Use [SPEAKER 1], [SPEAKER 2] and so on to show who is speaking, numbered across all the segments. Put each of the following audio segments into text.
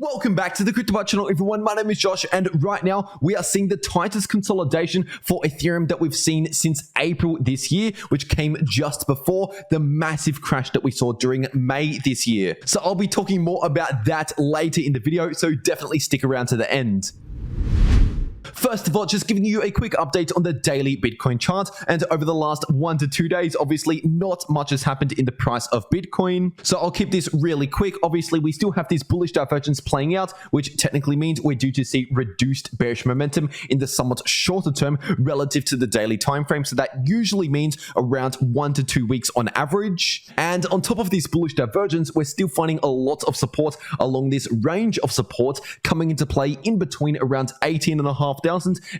[SPEAKER 1] Welcome back to the cryptowrld channel, everyone. My name is Josh, and right now we are seeing the tightest consolidation for Ethereum that we've seen since April this year, which came just before the massive crash that we saw during May this year. So I'll be talking more about that later in the video, so definitely stick around to the end. First of all, just giving you a quick update on the daily Bitcoin chart, and over the last 1 to 2 days, obviously not much has happened in the price of Bitcoin. So I'll keep this really quick. Obviously, we still have this bullish divergence playing out, which technically means we're due to see reduced bearish momentum in the somewhat shorter term relative to the daily time frame. So that usually means around 1 to 2 weeks on average. And on top of this bullish divergence, we're still finding a lot of support along this range of support coming into play in between around 18,500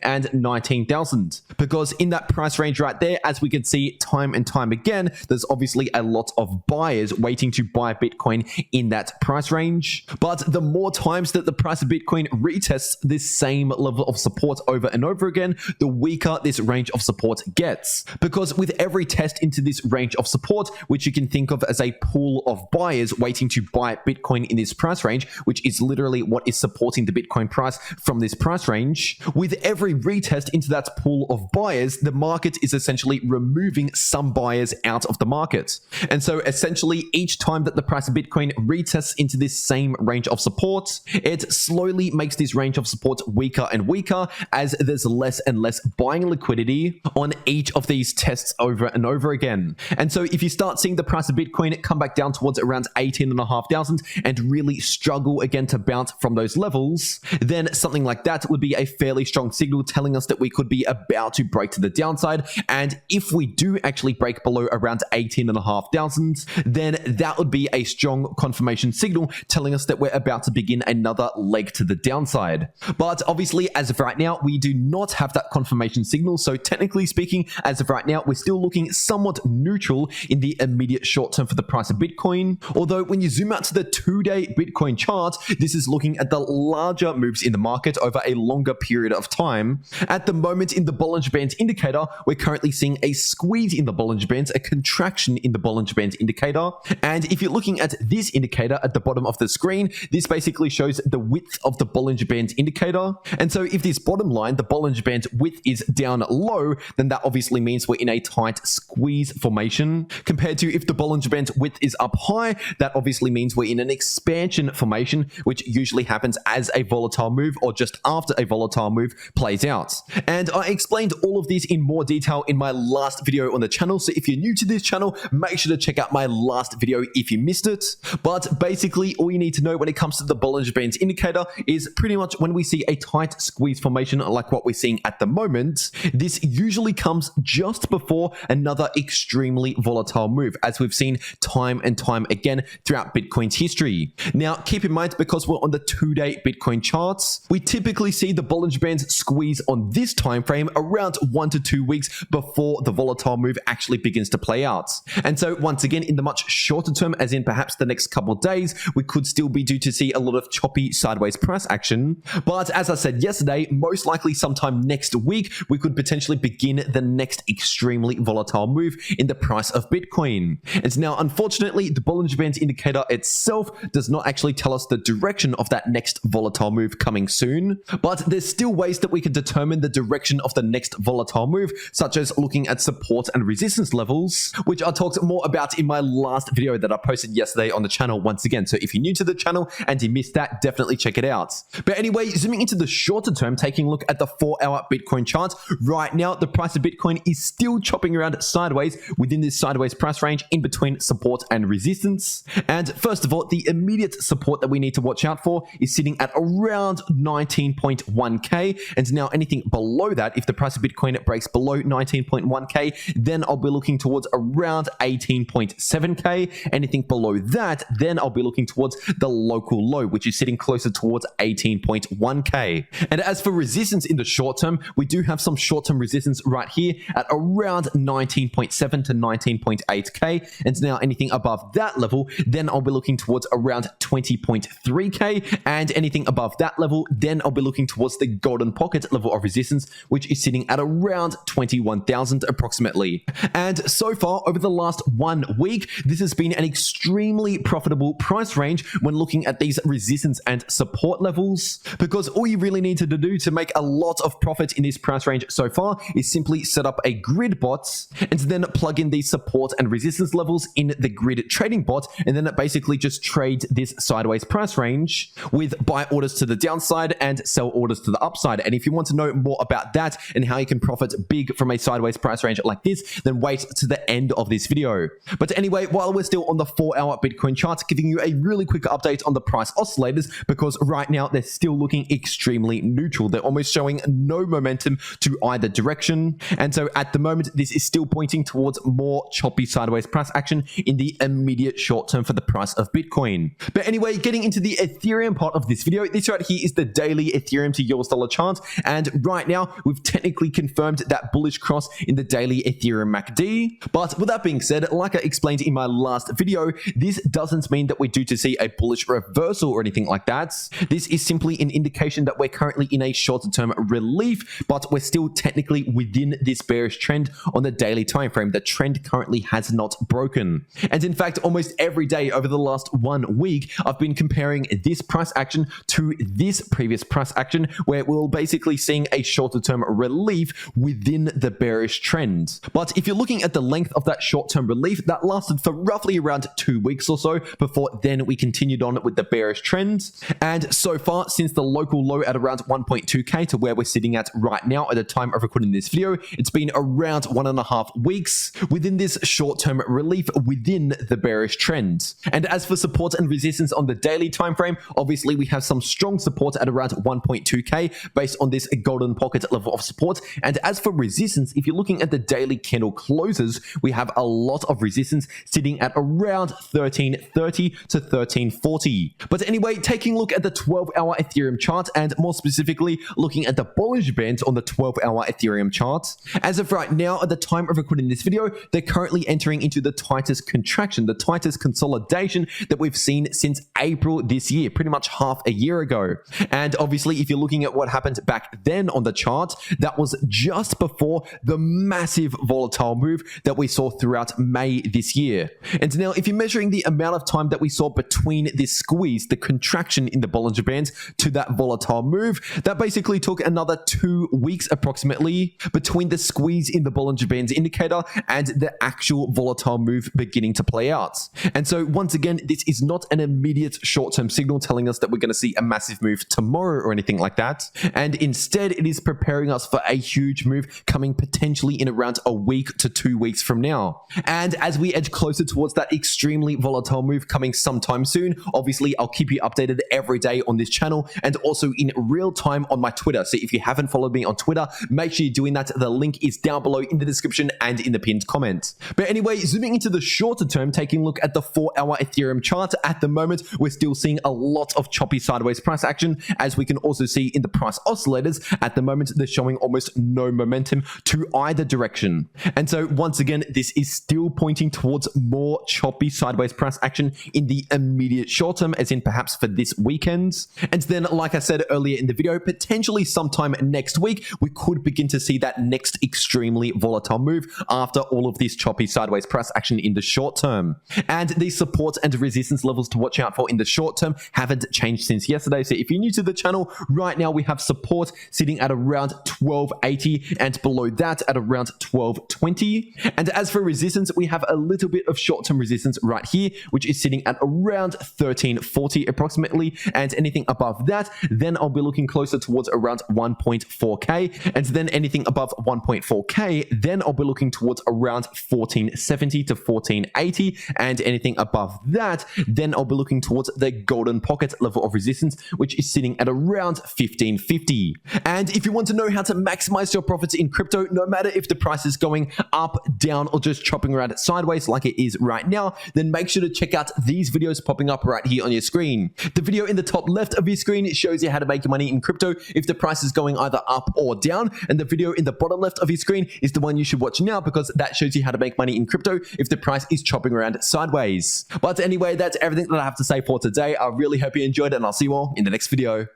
[SPEAKER 1] and 19,000, because in that price range right there, as we can see time and time again, there's obviously a lot of buyers waiting to buy Bitcoin in that price range. But the more times that the price of Bitcoin retests this same level of support over and over again, the weaker this range of support gets, because with every test into this range of support, which you can think of as a pool of buyers waiting to buy Bitcoin in this price range, which is literally what is supporting the Bitcoin price from this price range, with every retest into that pool of buyers, the market is essentially removing some buyers out of the market. And so essentially each time that the price of Bitcoin retests into this same range of support, it slowly makes this range of support weaker and weaker as there's less and less buying liquidity on each of these tests over and over again. And so if you start seeing the price of Bitcoin come back down towards around 18,500 and really struggle again to bounce from those levels, then something like that would be a fairly strong signal telling us that we could be about to break to the downside. And if we do actually break below around 18,500, then that would be a strong confirmation signal telling us that we're about to begin another leg to the downside. But obviously, as of right now, we do not have that confirmation signal. So technically speaking, as of right now, we're still looking somewhat neutral in the immediate short term for the price of Bitcoin. Although when you zoom out to the 2-day Bitcoin chart, this is looking at the larger moves in the market over a longer period of time. At the moment in the Bollinger Band indicator, we're currently seeing a squeeze in the Bollinger Bands, a contraction in the Bollinger Band indicator. And if you're looking at this indicator at the bottom of the screen, this basically shows the width of the Bollinger Band indicator. And so if this bottom line, the Bollinger Band width, is down low, then that obviously means we're in a tight squeeze formation. Compared to if the Bollinger Band width is up high, that obviously means we're in an expansion formation, which usually happens as a volatile move or just after a volatile move plays out. And I explained all of this in more detail in my last video on the channel, so if you're new to this channel, make sure to check out my last video if you missed it. But basically, all you need to know when it comes to the Bollinger Bands indicator is pretty much when we see a tight squeeze formation like what we're seeing at the moment, this usually comes just before another extremely volatile move, as we've seen time and time again throughout Bitcoin's history. Now, keep in mind, because we're on the 2-day Bitcoin charts, we typically see the Bollinger Bands squeeze on this time frame around 1 to 2 weeks before the volatile move actually begins to play out. And so once again, in the much shorter term, as in perhaps the next couple of days, we could still be due to see a lot of choppy sideways price action. But as I said yesterday, most likely sometime next week, we could potentially begin the next extremely volatile move in the price of Bitcoin. And now, unfortunately, the Bollinger Bands indicator itself does not actually tell us the direction of that next volatile move coming soon. But there's still ways that we can determine the direction of the next volatile move, such as looking at support and resistance levels, which I talked more about in my last video that I posted yesterday on the channel once again. So if you're new to the channel and you missed that, definitely check it out. But anyway, zooming into the shorter term, taking a look at the 4-hour Bitcoin chart, right now the price of Bitcoin is still chopping around sideways within this sideways price range in between support and resistance. And first of all, the immediate support that we need to watch out for is sitting at around 19.1k. And now anything below that, if the price of Bitcoin breaks below 19.1k, then I'll be looking towards around 18.7k. Anything below that, then I'll be looking towards the local low, which is sitting closer towards 18.1k. And as for resistance in the short term, we do have some short-term resistance right here at around 19.7 to 19.8k. And now anything above that level, then I'll be looking towards around 20.3k. And anything above that level, then I'll be looking towards the gold golden pocket level of resistance, which is sitting at around 21,000 approximately. And so far, over the last 1 week, this has been an extremely profitable price range when looking at these resistance and support levels, because all you really need to do to make a lot of profit in this price range so far is simply set up a grid bot and then plug in these support and resistance levels in the grid trading bot, and then it basically just trades this sideways price range with buy orders to the downside and sell orders to the upside. And if you want to know more about that and how you can profit big from a sideways price range like this, then wait to the end of this video. But anyway, while we're still on the 4-hour Bitcoin chart, giving you a really quick update on the price oscillators, because right now they're still looking extremely neutral. They're almost showing no momentum to either direction. And so at the moment, this is still pointing towards more choppy sideways price action in the immediate short term for the price of Bitcoin. But anyway, getting into the Ethereum part of this video, this right here is the daily Ethereum to US dollar chart. And right now, we've technically confirmed that bullish cross in the daily Ethereum MACD. But with that being said, like I explained in my last video, this doesn't mean that we're due to see a bullish reversal or anything like that. This is simply an indication that we're currently in a shorter term relief, but we're still technically within this bearish trend on the daily time frame. The trend currently has not broken. And in fact, almost every day over the last 1 week, I've been comparing this price action to this previous price action, where we're basically seeing a shorter term relief within the bearish trend. But if you're looking at the length of that short term relief, that lasted for roughly around 2 weeks or so before then we continued on with the bearish trend. And so far, since the local low at around 1.2k to where we're sitting at right now at the time of recording this video, it's been around 1.5 weeks within this short-term relief within the bearish trend. And as for support and resistance on the daily time frame, obviously we have some strong support at around 1.2k based on this golden pocket level of support. And as for resistance, if you're looking at the daily candle closes, we have a lot of resistance sitting at around 1330 to 1340. But anyway, taking a look at the 12-hour Ethereum chart, and more specifically looking at the Bollinger Band on the 12-hour Ethereum chart, as of right now, at the time of recording this video, they're currently entering into the tightest contraction, the tightest consolidation that we've seen since April this year, pretty much half a year ago. And obviously, if you're looking at what happened back then on the chart, that was just before the massive volatile move that we saw throughout May this year. And now, if you're measuring the amount of time that we saw between this squeeze, the contraction in the Bollinger Bands, to that volatile move, that basically took another 2 weeks approximately between the squeeze in the Bollinger Bands indicator and the actual volatile move beginning to play out. And so once again, this is not an immediate short-term signal telling us that we're going to see a massive move tomorrow or anything like that. And instead, it is preparing us for a huge move coming potentially in around a week to 2 weeks from now. And as we edge closer towards that extremely volatile move coming sometime soon, obviously I'll keep you updated every day on this channel and also in real time on my Twitter. So if you haven't followed me on Twitter, make sure you're doing that. The link is down below in the description and in the pinned comment. But anyway, zooming into the shorter term, taking a look at the 4-hour Ethereum chart, at the moment, we're still seeing a lot of choppy sideways price action, as we can also see in the price oscillators. At the moment, they're showing almost no momentum to either direction. And so once again, this is still pointing towards more choppy sideways price action in the immediate short term, as in perhaps for this weekend. And then, like I said earlier in the video, potentially sometime next week, we could begin to see that next extremely volatile move after all of this choppy sideways price action in the short term. And these support and resistance levels to watch out for in the short term haven't changed since yesterday. So if you're new to the channel, right now we have support sitting at around 1280 and below that at around 1220. And as for resistance, we have a little bit of short-term resistance right here, which is sitting at around 1340 approximately. And anything above that, then I'll be looking closer towards around 1.4k. And then anything above 1.4k, then I'll be looking towards around 1470 to 1480. And anything above that, then I'll be looking towards the golden pocket level of resistance, which is sitting at around 1550. And if you want to know how to maximize your profits in crypto, no matter if the price is going up, down, or just chopping around sideways like it is right now, then make sure to check out these videos popping up right here on your screen. The video in the top left of your screen shows you how to make money in crypto if the price is going either up or down. And the video in the bottom left of your screen is the one you should watch now, because that shows you how to make money in crypto if the price is chopping around sideways. But anyway, that's everything that I have to say for today. I really hope you enjoyed it, and I'll see you all in the next video.